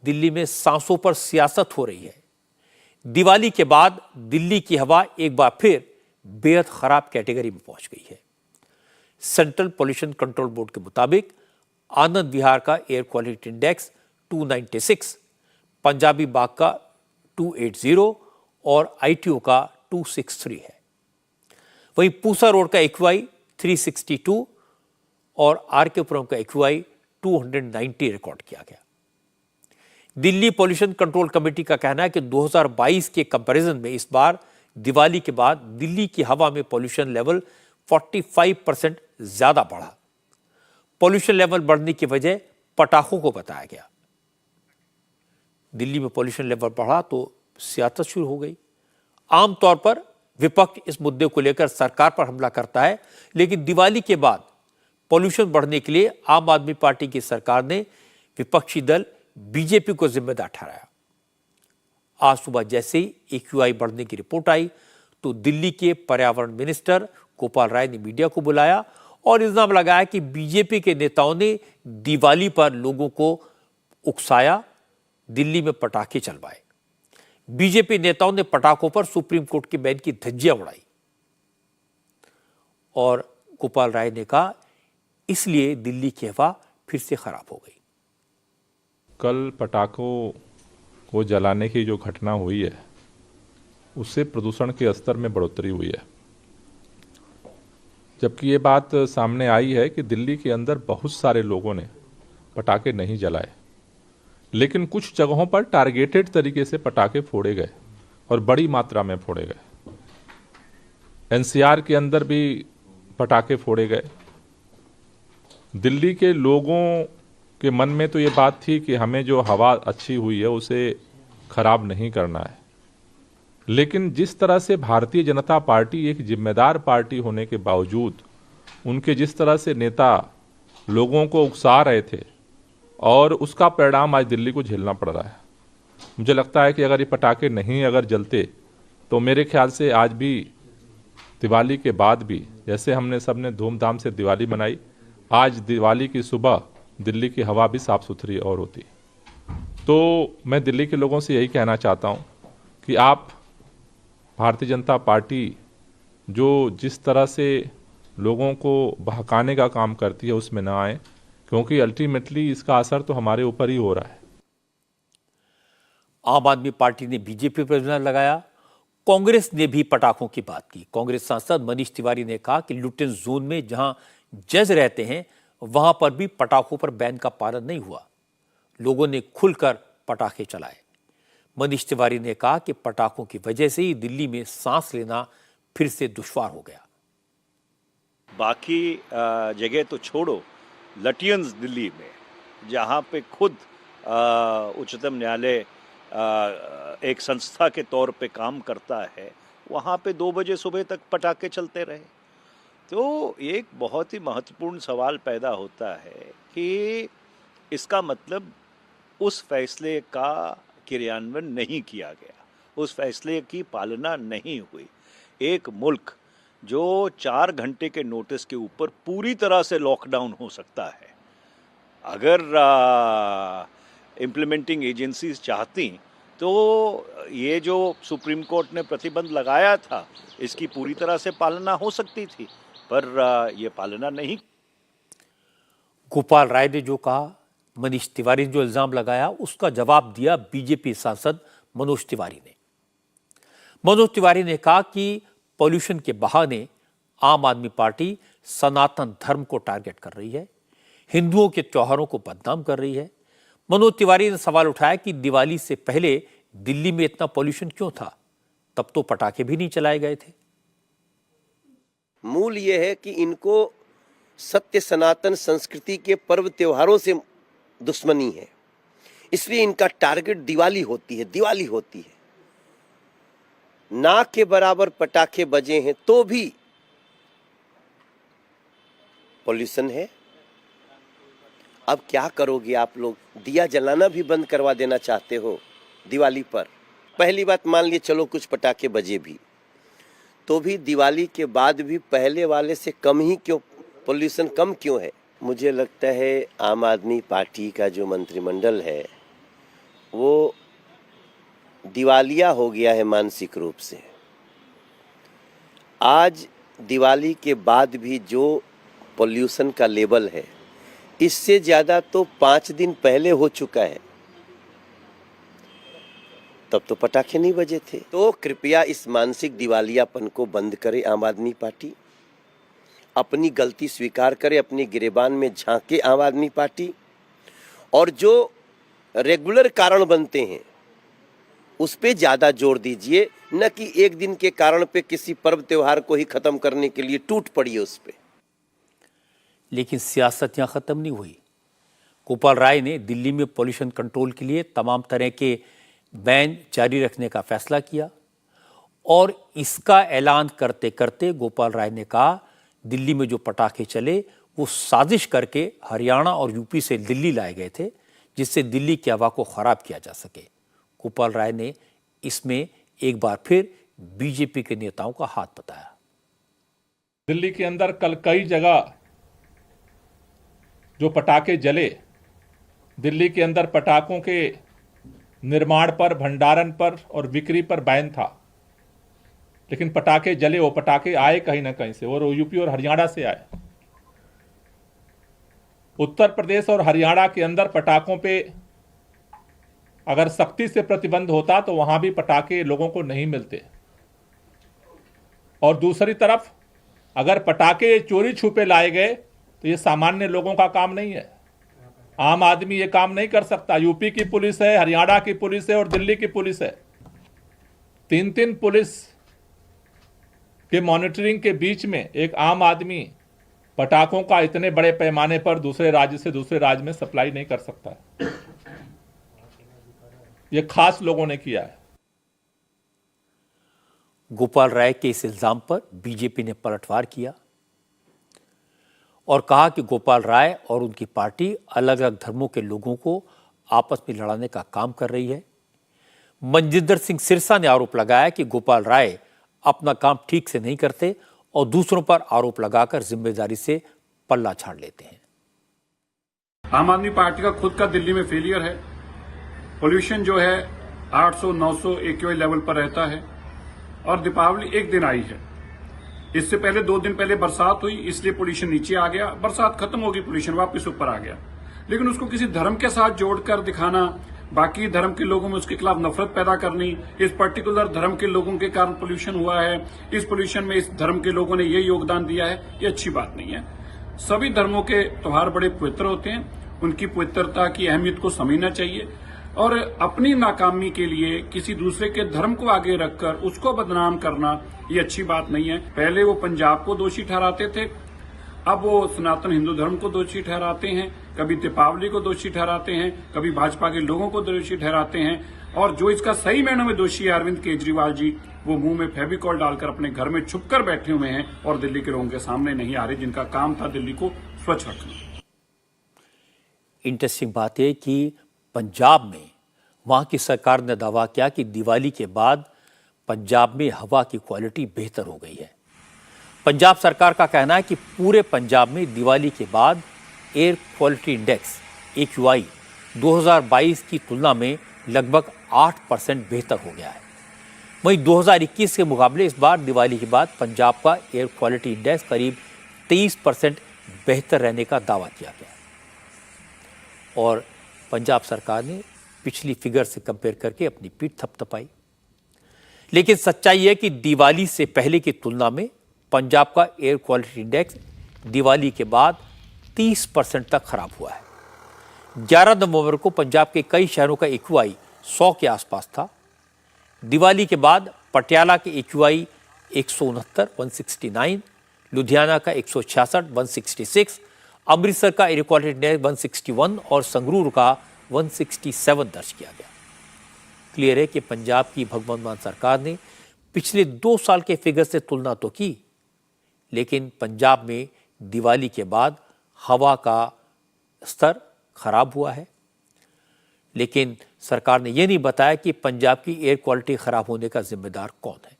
दिल्ली में सांसों पर सियासत हो रही है। दिवाली के बाद दिल्ली की हवा एक बार फिर बेहद खराब कैटेगरी में पहुंच गई है। सेंट्रल पॉल्यूशन कंट्रोल बोर्ड के मुताबिक आनंद विहार का एयर क्वालिटी इंडेक्स 296, पंजाबी बाग का 280 और ITO का 263 है। वहीं पूसा रोड का AQI 362 और RK पुरम का AQI 290 रिकॉर्ड किया गया। दिल्ली पॉल्यूशन कंट्रोल कमेटी का कहना है कि 2022 के कंपैरिजन में इस बार दिवाली के बाद दिल्ली की हवा में पॉल्यूशन लेवल 45% ज्यादा बढ़ा। पॉल्यूशन लेवल बढ़ने की वजह पटाखों को बताया गया। दिल्ली में पॉल्यूशन लेवल बढ़ा तो सियासत शुरू हो गई। आमतौर पर विपक्ष इस मुद्दे को लेकर सरकार पर हमला करता है, लेकिन दिवाली के बाद पॉल्यूशन बढ़ने के लिए आम आदमी पार्टी की सरकार ने विपक्षी दल बीजेपी को जिम्मेदार ठहराया। आज सुबह जैसे ही AQI बढ़ने की रिपोर्ट आई तो दिल्ली के पर्यावरण मिनिस्टर गोपाल राय ने मीडिया को बुलाया और इल्जाम लगाया कि बीजेपी के नेताओं ने दिवाली पर लोगों को उकसाया, दिल्ली में पटाखे चलवाए। बीजेपी नेताओं ने पटाखों पर सुप्रीम कोर्ट की बैन की धज्जियां उड़ाई और गोपाल राय ने कहा इसलिए दिल्ली की हवा फिर से खराब हो गई। कल पटाखों को जलाने की जो घटना हुई है उससे प्रदूषण के स्तर में बढ़ोतरी हुई है, जबकि ये बात सामने आई है कि दिल्ली के अंदर बहुत सारे लोगों ने पटाखे नहीं जलाए, लेकिन कुछ जगहों पर टारगेटेड तरीके से पटाखे फोड़े गए और बड़ी मात्रा में फोड़े गए। NCR के अंदर भी पटाखे फोड़े गए। दिल्ली के लोगों के मन में तो ये बात थी कि हमें जो हवा अच्छी हुई है उसे खराब नहीं करना है, लेकिन जिस तरह से भारतीय जनता पार्टी एक जिम्मेदार पार्टी होने के बावजूद उनके जिस तरह से नेता लोगों को उकसा रहे थे और उसका परिणाम आज दिल्ली को झेलना पड़ रहा है। मुझे लगता है कि अगर ये पटाखे नहीं अगर जलते तो मेरे ख्याल से आज भी दिवाली के बाद भी जैसे हमने सबने धूमधाम से दिवाली मनाई, आज दिवाली की सुबह दिल्ली की हवा भी साफ सुथरी और होती। तो मैं दिल्ली के लोगों से यही कहना चाहता हूँ कि आप भारतीय जनता पार्टी जो जिस तरह से लोगों को बहकाने का काम करती है उसमें ना आए, क्योंकि अल्टीमेटली इसका असर तो हमारे ऊपर ही हो रहा है। आम आदमी पार्टी ने बीजेपी पर इल्जाम लगाया। कांग्रेस ने भी पटाखों की बात की। कांग्रेस सांसद मनीष तिवारी ने कहा कि लुटेन जोन में जहां जज रहते हैं वहां पर भी पटाखों पर बैन का पालन नहीं हुआ। लोगों ने खुलकर पटाखे चलाए। मनीष तिवारी ने कहा कि पटाखों की वजह से ही दिल्ली में सांस लेना फिर से दुश्वार हो गया। बाकी जगह तो छोड़ो, लटियंस दिल्ली में जहां पे खुद उच्चतम न्यायालय एक संस्था के तौर पे काम करता है, वहां पे 2 बजे सुबह तक पटाखे चलते रहे। तो एक बहुत ही महत्वपूर्ण सवाल पैदा होता है कि इसका मतलब उस फैसले का क्रियान्वयन नहीं किया गया, उस फैसले की पालना नहीं हुई। एक मुल्क जो 4 घंटे के नोटिस के ऊपर पूरी तरह से लॉकडाउन हो सकता है, अगर इम्प्लीमेंटिंग एजेंसीज चाहती तो ये जो सुप्रीम कोर्ट ने प्रतिबंध लगाया था इसकी पूरी तरह से पालना हो सकती थी, पर यह पालना नहीं। गोपाल राय ने जो कहा, मनीष तिवारी ने जो इल्जाम लगाया, उसका जवाब दिया बीजेपी सांसद मनोज तिवारी ने। मनोज तिवारी ने कहा कि पॉल्यूशन के बहाने आम आदमी पार्टी सनातन धर्म को टारगेट कर रही है, हिंदुओं के त्योहारों को बदनाम कर रही है। मनोज तिवारी ने सवाल उठाया कि दिवाली से पहले दिल्ली में इतना पॉल्यूशन क्यों था? तब तो पटाखे भी नहीं चलाए गए थे। मूल यह है कि इनको सत्य सनातन संस्कृति के पर्व त्योहारों से दुश्मनी है, इसलिए इनका टारगेट दिवाली होती है। ना के बराबर पटाखे बजे हैं तो भी पॉल्यूशन है। अब क्या करोगे आप लोग? दिया जलाना भी बंद करवा देना चाहते हो दिवाली पर। पहली बात मान लिए चलो कुछ पटाखे बजे भी, तो भी दिवाली के बाद भी पहले वाले से कम ही क्यों, पॉल्यूशन कम क्यों है? मुझे लगता है आम आदमी पार्टी का जो मंत्रिमंडल है दिवालिया हो गया है मानसिक रूप से। आज दिवाली के बाद भी जो पोल्यूशन का लेवल है, इससे ज़्यादा तो 5 दिन पहले हो चुका है। तब तो पटाखे नहीं बजे थे। तो कृपया इस मानसिक दिवालियापन को बंद करे आम आदमी पार्टी, अपनी गलती स्वीकार करे, अपनी गिरेबान में झांके आम आदमी पार्टी, और जो रेगुलर कारण बनते हैं उस पे ज़्यादा जोर दीजिए, न कि एक दिन के कारण पे किसी पर्व त्योहार को ही खत्म करने के लिए टूट पड़िए उस पे। लेकिन सियासत यहाँ खत्म नहीं हुई। गोपाल राय ने दिल्ली में पॉल्यूशन कंट्रोल के लिए तमाम तरह के बैन जारी रखने का फैसला किया और इसका ऐलान करते करते गोपाल राय ने कहा दिल्ली में जो पटाखे चले वो साजिश करके हरियाणा और यूपी से दिल्ली लाए गए थे, जिससे दिल्ली की हवा को खराब किया जा सके। गोपाल राय ने इसमें एक बार फिर बीजेपी के नेताओं का हाथ बताया। दिल्ली के अंदर कल कई जगह जो पटाखे जले, दिल्ली के अंदर पटाखों के निर्माण पर, भंडारण पर और बिक्री पर बैन था, लेकिन पटाखे जले। वो पटाखे आए कहीं ना कहीं से, और यूपी और हरियाणा से आए। उत्तर प्रदेश और हरियाणा के अंदर पटाखों पे अगर सख्ती से प्रतिबंध होता तो वहां भी पटाखे लोगों को नहीं मिलते। और दूसरी तरफ अगर पटाखे चोरी छुपे लाए गए तो ये सामान्य लोगों का काम नहीं है। आम आदमी ये काम नहीं कर सकता। यूपी की पुलिस है, हरियाणा की पुलिस है और दिल्ली की पुलिस है। 3-3 पुलिस के मॉनिटरिंग के बीच में एक आम आदमी पटाखों का इतने बड़े पैमाने पर दूसरे राज्य से दूसरे राज्य में सप्लाई नहीं कर सकता है। ये खास लोगों ने किया है। गोपाल राय के इस इल्जाम पर बीजेपी ने पलटवार किया और कहा कि गोपाल राय और उनकी पार्टी अलग अलग धर्मों के लोगों को आपस में लड़ाने का काम कर रही है। मनजिंदर सिंह सिरसा ने आरोप लगाया कि गोपाल राय अपना काम ठीक से नहीं करते और दूसरों पर आरोप लगाकर जिम्मेदारी से पल्ला झाड़ लेते हैं। आम आदमी पार्टी का खुद का दिल्ली में फेलियर है। पोल्यूशन जो है 800-900 AQI लेवल पर रहता है और दीपावली एक दिन आई है। इससे पहले 2 दिन पहले बरसात हुई, इसलिए पोल्यूशन नीचे आ गया। बरसात खत्म होगी, पोल्यूशन वापस ऊपर आ गया। लेकिन उसको किसी धर्म के साथ जोड़कर दिखाना, बाकी धर्म के लोगों में उसके खिलाफ नफरत पैदा करनी, इस पर्टिकुलर धर्म के लोगों के कारण पोल्यूशन हुआ है, इस पोल्यूशन में इस धर्म के लोगों ने ये योगदान दिया है, ये अच्छी बात नहीं है। सभी धर्मों के त्योहार बड़े पवित्र होते हैं, उनकी पवित्रता की अहमियत को समझना चाहिए और अपनी नाकामी के लिए किसी दूसरे के धर्म को आगे रखकर उसको बदनाम करना ये अच्छी बात नहीं है। पहले वो पंजाब को दोषी ठहराते थे, अब वो सनातन हिंदू धर्म को दोषी ठहराते हैं, कभी दीपावली को दोषी ठहराते हैं, कभी भाजपा के लोगों को दोषी ठहराते हैं। और जो इसका सही मायनों में दोषी है अरविंद केजरीवाल जी, वो मुंह में फेविकॉल डालकर अपने घर में छुपकर बैठे हुए हैं और दिल्ली के लोगों के सामने नहीं आ रहे, जिनका काम था दिल्ली को स्वच्छ रखना। इंटरेस्टिंग बात है कि पंजाब में वहां की सरकार ने दावा किया कि दिवाली के बाद पंजाब में हवा की क्वालिटी बेहतर हो गई है। पंजाब सरकार का कहना है कि पूरे पंजाब में दिवाली के बाद एयर क्वालिटी इंडेक्स AQI 2022 की तुलना में लगभग 8% बेहतर हो गया है। वहीं 2021 के मुकाबले इस बार दिवाली के बाद पंजाब का एयर क्वालिटी इंडेक्स करीब 23% बेहतर रहने का दावा किया गया है। और पंजाब सरकार ने पिछली फिगर से कंपेयर करके अपनी पीठ थपथपाई। लेकिन सच्चाई है कि दिवाली से पहले की तुलना में पंजाब का एयर क्वालिटी इंडेक्स दिवाली के बाद 30% तक खराब हुआ है। 11 नवंबर को पंजाब के कई शहरों का AQI 100 के आसपास था। दिवाली के बाद पटियाला के AQI 169 169, लुधियाना का 166 166, अमृतसर का एयर क्वालिटी इंडेक्स 161 और संगरूर का 167 दर्ज किया गया। क्लियर है कि पंजाब की भगवंत मान सरकार ने पिछले 2 साल के फिगर से तुलना तो की, लेकिन पंजाब में दिवाली के बाद हवा का स्तर खराब हुआ है। लेकिन सरकार ने यह नहीं बताया कि पंजाब की एयर क्वालिटी खराब होने का जिम्मेदार कौन है।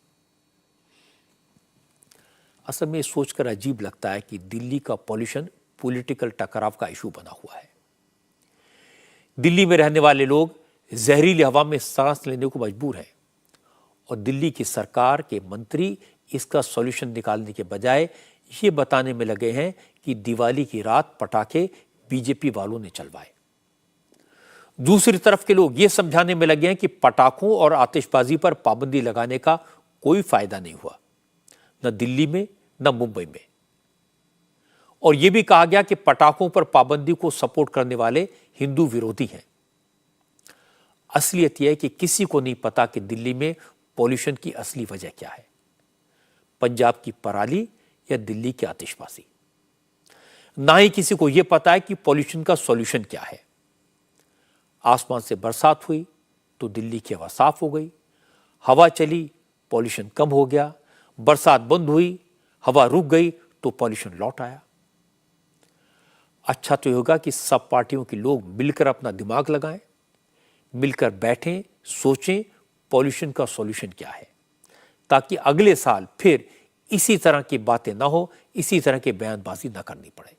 असल में सोचकर अजीब लगता है कि दिल्ली का पॉल्यूशन पॉलिटिकल टकराव का इशू बना हुआ है। दिल्ली में रहने वाले लोग जहरीली हवा में सांस लेने को मजबूर है और दिल्ली की सरकार के मंत्री इसका सॉल्यूशन निकालने के बजाय ये बताने में लगे हैं कि दिवाली की रात पटाखे बीजेपी वालों ने चलवाए। दूसरी तरफ के लोग ये समझाने में लगे हैं कि पटाखों और आतिशबाजी पर पाबंदी लगाने का कोई फायदा नहीं हुआ, न दिल्ली में न मुंबई में। और यह भी कहा गया कि पटाखों पर पाबंदी को सपोर्ट करने वाले हिंदू विरोधी हैं। असलियत यह है कि किसी को नहीं पता कि दिल्ली में पॉल्यूशन की असली वजह क्या है, पंजाब की पराली या दिल्ली की आतिशबाजी। ना ही किसी को यह पता है कि पॉल्यूशन का सॉल्यूशन क्या है। आसमान से बरसात हुई तो दिल्ली की हवा साफ हो गई, हवा चली पॉल्यूशन कम हो गया, बरसात बंद हुई हवा रुक गई तो पॉल्यूशन लौट आया। अच्छा तो होगा कि सब पार्टियों के लोग मिलकर अपना दिमाग लगाएं, मिलकर बैठें, सोचें पॉल्यूशन का सॉल्यूशन क्या है, ताकि अगले साल फिर इसी तरह की बातें ना हो, इसी तरह की बयानबाजी ना करनी पड़े।